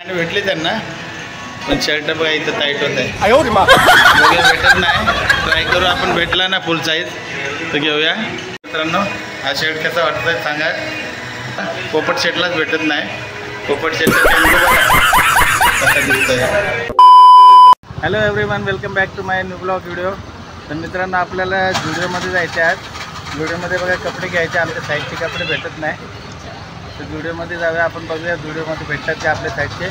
भेटली त्यांना, पण शर्ट बघा इथं टाईट होत आहे, भेटत नाही. ट्राय करू आपण, भेटला ना फुल साईज तर घेऊया. मित्रांनो हा शर्ट कसा वाटतोय सांगा. पोपट शेटलाच भेटत नाही. पोपट शेट कसा दिसतोय. Hello everyone, welcome back to my new blog video. तर मित्रांनो आपल्याला जुडिओमध्ये जायचे आहेत. जुडिओमध्ये बघा कपडे घ्यायचे, आमच्या साईजचे कपडे भेटत नाही. तर जुडिओमध्ये जाऊया आपण, बघूया जुडिओमध्ये भेटतात ते आपल्या साईजचे.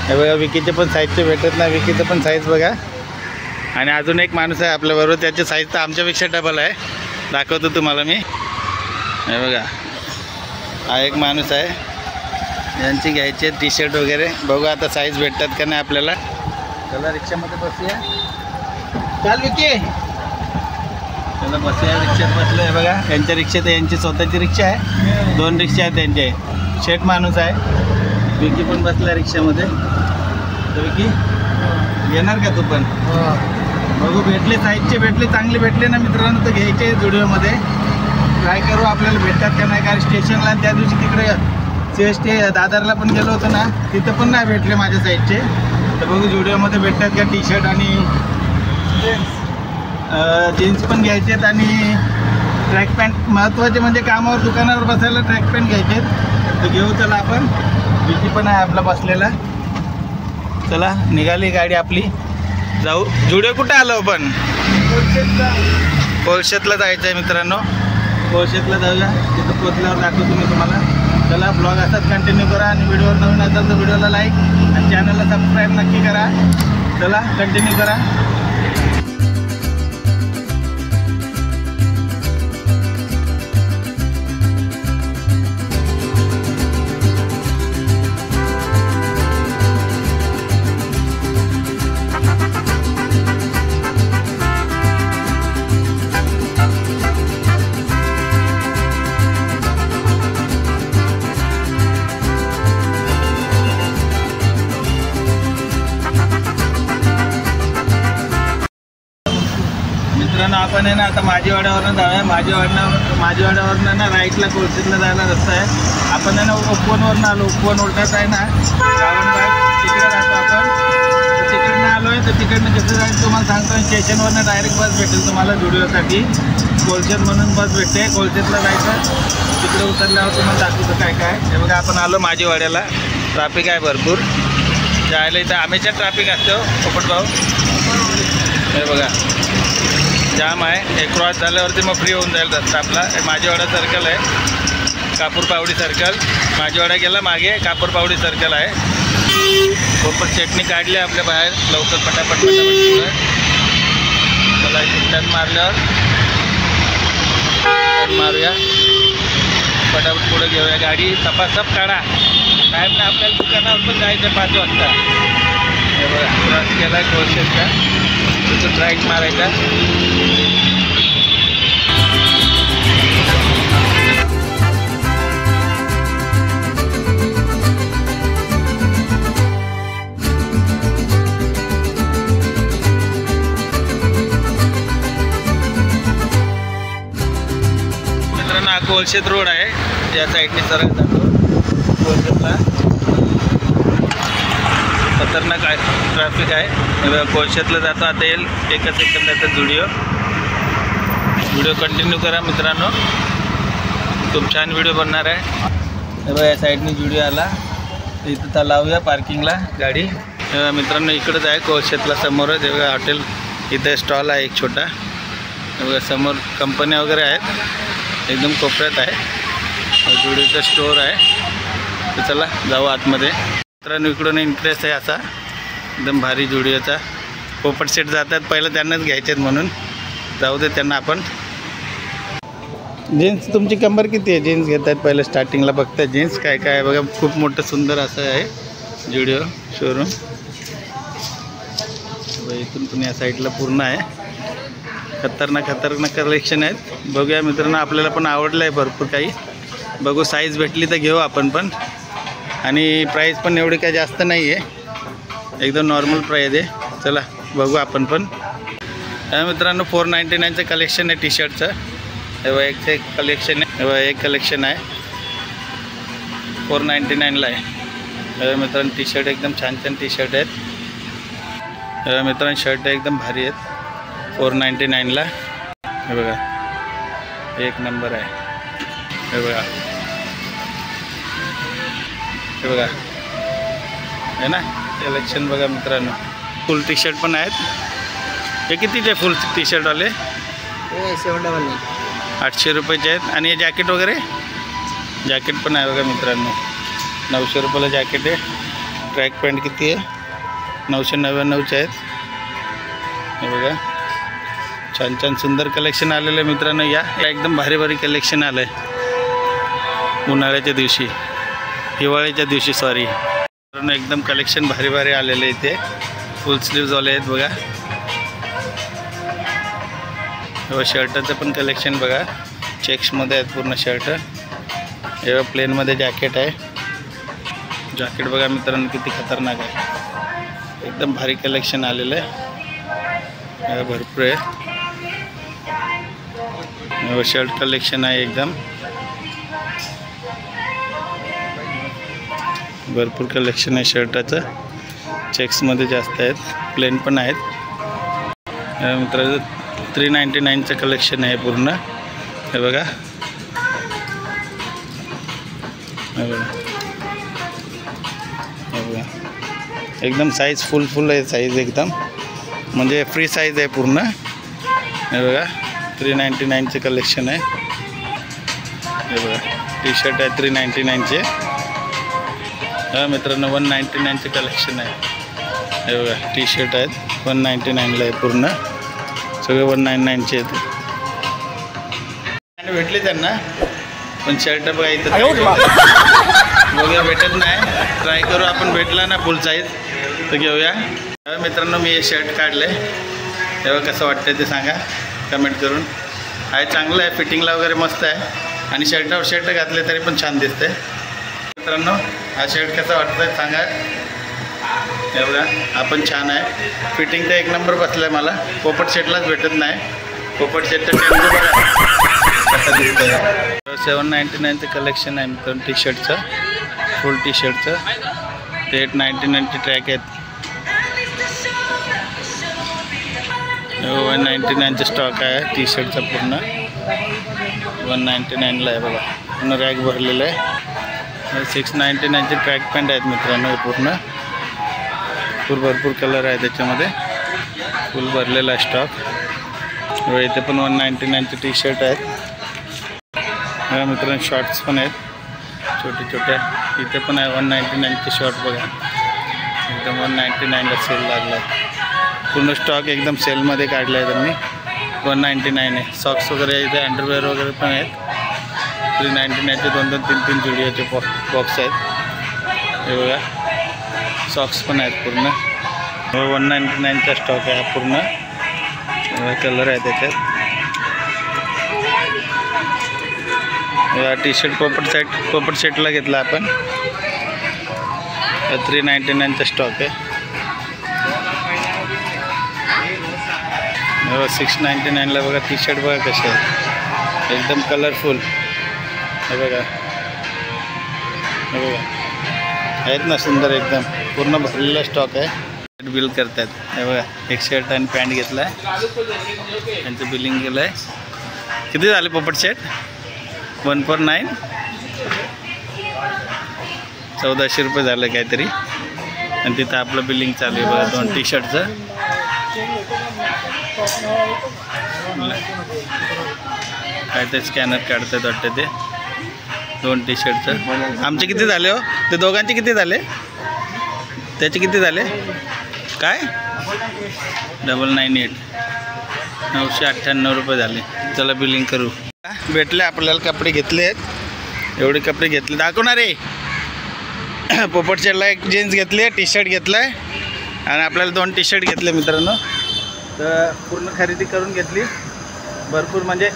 हे बघा विकीचे पण साईजचे भेटत नाही. विकीचं पण साईज बघा. आणि अजून एक माणूस आहे आपल्याबरोबर, त्याची साईज तर आमच्यापेक्षा डबल आहे. दाखवतो तुम्हाला मी. हे बघा हा एक माणूस आहे, यांची घ्यायचे टी शर्ट वगैरे. बघू आता साईज भेटतात का नाही आपल्याला. चला रिक्षामध्ये बसूया. चाल विकी, चला बसूया. रिक्षात बसलो आहे बघा. यांच्या रिक्षेत यांची स्वतःची रिक्षा आहे. 2 रिक्षा आहेत त्यांचे. शेठ माणूस आहे. विकी पण बसला रिक्षामध्ये. तर विकी येणार का तू पण? बघू भेटले, साईजचे भेटले, चांगले भेटले ना मित्रांनो तर घ्यायचे जुडिओमध्ये. ट्राय करू आपल्याला भेटतात का नाही. कारण स्टेशनला त्या दिवशी तिकडे दादरला पण गेलो होतो ना, तिथं पण नाही भेटले माझ्या साईजचे. तर बघू जुडिओमध्ये भेटतात का. टी शर्ट आणि जीन्स पण घ्यायचेत आणि ट्रॅक पॅन्ट. महत्त्वाचे म्हणजे कामावर दुकानावर बसायला ट्रॅक पॅन्ट घ्यायचेत. तर घेऊ चला आपण. विकी पण आहे आपला बसलेला. चला निघाली गाडी आपली, जाऊ. जुडिओ कुठे आलो आपण? कोळशेतला जायचं आहे मित्रांनो. कोळशेतला जाऊया. तिथं पोचल्यावर दाखवतो मी तुम्हाला. चला ब्लॉग असाच कंटिन्यू करा. आणि व्हिडिओवर नवीन असाल तर व्हिडिओला लाईक आणि चॅनलला सबस्क्राईब नक्की करा. चला कंटिन्यू करा. मित्रांनो आपण आहे ना आता माझीवाड्यावरनं जाऊया. माझीवाड्यावरनं ना राईटला कोळशेतला जायला रस्ता आहे. आपण आहे ना उपवनवरनं आलो. उपवन ओळखायचं आहे ना, रावणबाग तिकडे राहतो आपण. तर तिकडनं आलो आहे. तर तिकडनं कसं जायचं तुम्हाला सांगतो. स्टेशनवरनं डायरेक्ट बस भेटेल तुम्हाला जुडिओसाठी. कोळशेत म्हणून बस भेटते. कोळशेतला जायचं. तिकडे उतरल्यावर तुम्हाला दाखवतो काय काय. हे बघा आपण आलो माझीवाड्याला. ट्रॅफिक आहे भरपूर जायला. इथं हमेशा ट्रॅफिक असतो पोपट भाऊ. हे बघा जाम आहे. हे क्रॉस झाल्यावरती मग फ्री होऊन जाईल रस्ता आपला. माझीवाडा सर्कल आहे, कापूर पावडी सर्कल. माझीवाडा गेला मागे, कापूर पावडी सर्कल आहे. पोपट चटणी काढली आपल्या बाहेर लवकर पटापट चला टर्न मारल्यावर टर्न मारूया. पटापट पुढे घेऊया गाडी. सपासप काढा. टाईम ना आपल्याला दुकानावर पण जायचं 5 वाजता. हे बघा क्रॉस केला कोळशेतचा. तिथं ट्राईक मारायचा. मित्रांनो हा कोळशेत रोड आहे. या साईडने सरळ जातो कोळशेतला. खतरनाक आहे, ट्रॅफिक आहे. कोळशेतला जातो आता. येईल एकच सेकंदाचा व्हिडिओ कंटिन्यू करा मित्रांनो. खूप छान व्हिडिओ बनणार आहे. बघा या साईडने जुडिओ आला. इथं तर लावूया पार्किंगला गाडी. मित्रांनो इकडंच आहे कोळशेतला समोरच. हे बघा हॉटेल. इथं स्टॉल आहे एक छोटा. हे बघा समोर कंपन्या वगैरे आहेत. एकदम कोपऱ्यात आहे. जुडिओचा स्टोअर आहे. तर चला जाऊ आतमध्ये. मित्रांनो इकडून इंटरेस्ट आहे असा एकदम भारी जुडिओचा. पोपट सेट जातात पहिलं त्यांनाच घ्यायचे आहेत म्हणून जाऊ दे त्यांना आपण. जीन्स तुमची कंबर किती आहे? जीन्स घेत आहेत पहिलं स्टार्टिंगला. बघताय जीन्स काय काय आहे बघा. खूप मोठं सुंदर असं आहे जुडिओ शोरूम. इथून पण या साईडला पूर्ण आहे. खतरनाक कलेक्शन आहेत. बघूया मित्रांनो आपल्याला पण आवडलं आहे भरपूर काही. बघू साईज भेटली तर घेऊ आपण पण. आणि प्राईस पण एवढी काय जास्त नाही आहे, एकदम नॉर्मल प्राईज आहे. चला बघू आपण पण. मित्रांनो 499चं कलेक्शन आहे टी शर्टचं. हे बघा एक कलेक्शन आहे. हे बघा एक कलेक्शन आहे 499ला आहे. मित्रांनो टी शर्ट एकदम छान छान टी शर्ट आहेत. मित्रांनो शर्ट एकदम भारी आहेत. 499ला. हे बघा एक नंबर आहे. हे बघा आहे ना कलेक्शन बघा मित्रांनो. फुल टी शर्ट पण आहेत. हे कितीचे फुल टी शर्टवाले? 800 रुपयाचे आहेत. आणि हे जॅकेट वगैरे जॅकेट पण आहे बघा मित्रांनो. 900 रुपयाला जॅकेट आहे. ट्रॅक पॅन्ट किती आहे? 999चे आहेत. हे बघा छान छान सुंदर कलेक्शन आलेलं आहे मित्रांनो. या एकदम भारी भारी कलेक्शन आलं आहे उन्हाळ्याच्या दिवशी, हिवाळ्याच्या दिवशी सॉरी. एकदम कलेक्शन भारी भारी आलेलं आहे इथे. फुल स्लीव्जवाले आहेत बघा. शर्टाचं पण कलेक्शन बघा. चेक्समध्ये आहेत पूर्ण शर्ट. हे प्लेनमध्ये जॅकेट आहे. जॅकेट बघा मित्रांनो किती खतरनाक आहे. एकदम भारी कलेक्शन आलेलं आहे. भरपूर आहे. शर्ट कलेक्शन आहे एकदम भरपूर कलेक्शन आहे शर्टाचं. चेक्समध्ये जास्त आहेत. प्लेन पण आहेत मित्रांनो. 399चं कलेक्शन आहे पूर्ण. हे बघा एकदम साईज फुल आहे. साईज एकदम म्हणजे फ्री साईज आहे पूर्ण. हे बघा 399चे कलेक्शन आहे. हे बघा टी शर्ट आहे 399चे. मित्रांनो 199चे कलेक्शन आहे. हे बघा टी शर्ट आहेत 199ला आहे पूर्ण. सगळे 199चे आहेत. भेटले त्यांना पण शर्ट बघा इथं वगैरे भेटत नाही. ट्राय करू आपण. भेटला ना फुल साईज तर घेऊया. मित्रांनो मी हे शर्ट काढले. तेव्हा कसं वाटतं ते सांगा कमेंट करून. आहे चांगलं आहे. फिटिंगला वगैरे मस्त आहे. आणि शर्टावर शर्ट घातले तरी पण छान दिसते. मित्रांनो हा शर्ट कसा वाटतं सांगा. एवढा आपण छान आहे. फिटिंग तर एक नंबर बसलं आहे मला. पोपट शर्टलाच भेटत नाही. पोपट शर्टचं टेंडर बघा कसं दिसतं. 799चं कलेक्शन आहे मित्रांनो टी शर्टचं. फुल टी शर्टचं. ते 899चे ट्रॅक आहेत. 199चा स्टॉक आहे टी शर्टचा पूर्ण. 199ला आहे बघा. पूर्ण रॅक भरलेलं आहे. 699चे ट्रॅक पॅन्ट आहेत मित्रांनो. हे पूर्ण भरपूर कलर आहे त्याच्यामध्ये. फुल भरलेला आहे स्टॉक. इथे पण 199चे टी शर्ट आहेत मित्रांनो. शॉर्ट्स पण आहेत छोटे छोटे. इथे पण आहे 199चे शॉर्ट बघा. एकदम 199ला सेल लागला. पूर्ण स्टॉक एकदम सेलमध्ये काढला आहे त्यांनी. 199 आहे. सॉक्स वगैरे इथे अंडरवेअर वगैरे पण आहेत. 399चे 2-2, 3-3 जुडिओचे बॉक्स आहेत. हे बघा सॉक्स पण आहेत पूर्ण. 199चा स्टॉक आहे हा पूर्ण. कलर आहे त्याच्यात. टी शर्ट पोपट सेटला घेतला आपण. 399चा स्टॉक आहे. 699ला बघा टी शर्ट बघा कसे आहे. एकदम कलरफुल. हे बघा आहेत ना सुंदर एकदम. पूर्ण भरलेला स्टॉक आहे. बिल करतात. हे बघा एक शर्ट आणि पॅन्ट घेतला आहे. त्यांचं बिलिंग केलं आहे. किती झाले पोपट शर्ट? 149 1400 रुपये झालं काहीतरी. आणि तिथं आपलं बिलिंग चालू आहे बघा 2 टी शर्टचं. काय ते स्कॅनर काढतात वाटतं ते. 2 टी शर्टचं. आमचे किती झाले हो? ते दोघांचे किती झाले? त्याचे किती झाले? काय 998 998 रुपये झाले. चला बिलिंग करू. भेटले आपल्याला. कपडे घेतले आहेत. एवढे कपडे घेतले दाखवणार रे. पोपट शर्टला एक जीन्स घेतली. टी शर्ट घेतला आहे. आणि आपल्याला 2 टी शर्ट घेतले मित्रांनो. तर पूर्ण खरेदी करून घेतली. भरपूर म्हणजे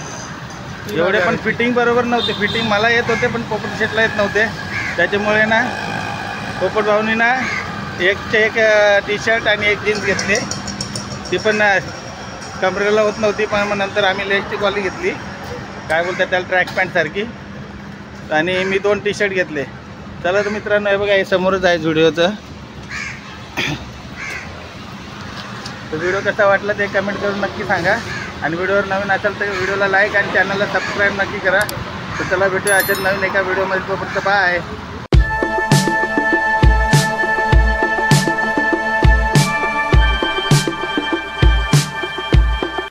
एवढे पण फिटिंग बरोबर नव्हते. फिटिंग मला येत होते पण पोपट शर्टला येत नव्हते. त्याच्यामुळे ना पोपट भाऊनी ना एक टी शर्ट आणि एक जीन्स घेतली. ती पण कमरेला होत नव्हती. पण मग नंतर आम्ही लेसची कॉली घेतली. काय बोलतात त्याला ट्रॅक पॅन्टसारखी. आणि मी 2 टी शर्ट घेतले. चला तर मित्रांनो, हे बघा हे समोरच आहे झुडिओचं. तर व्हिडिओ कसा वाटला ते कमेंट करून नक्की सांगा. आणि व्हिडिओवर नवीन असेल तर व्हिडिओला लाईक आणि चॅनलला सबस्क्राईब नक्की करा. तर चला भेटूया अशाच नवीन एका व्हिडिओमध्ये. तोपर्यंत बाय.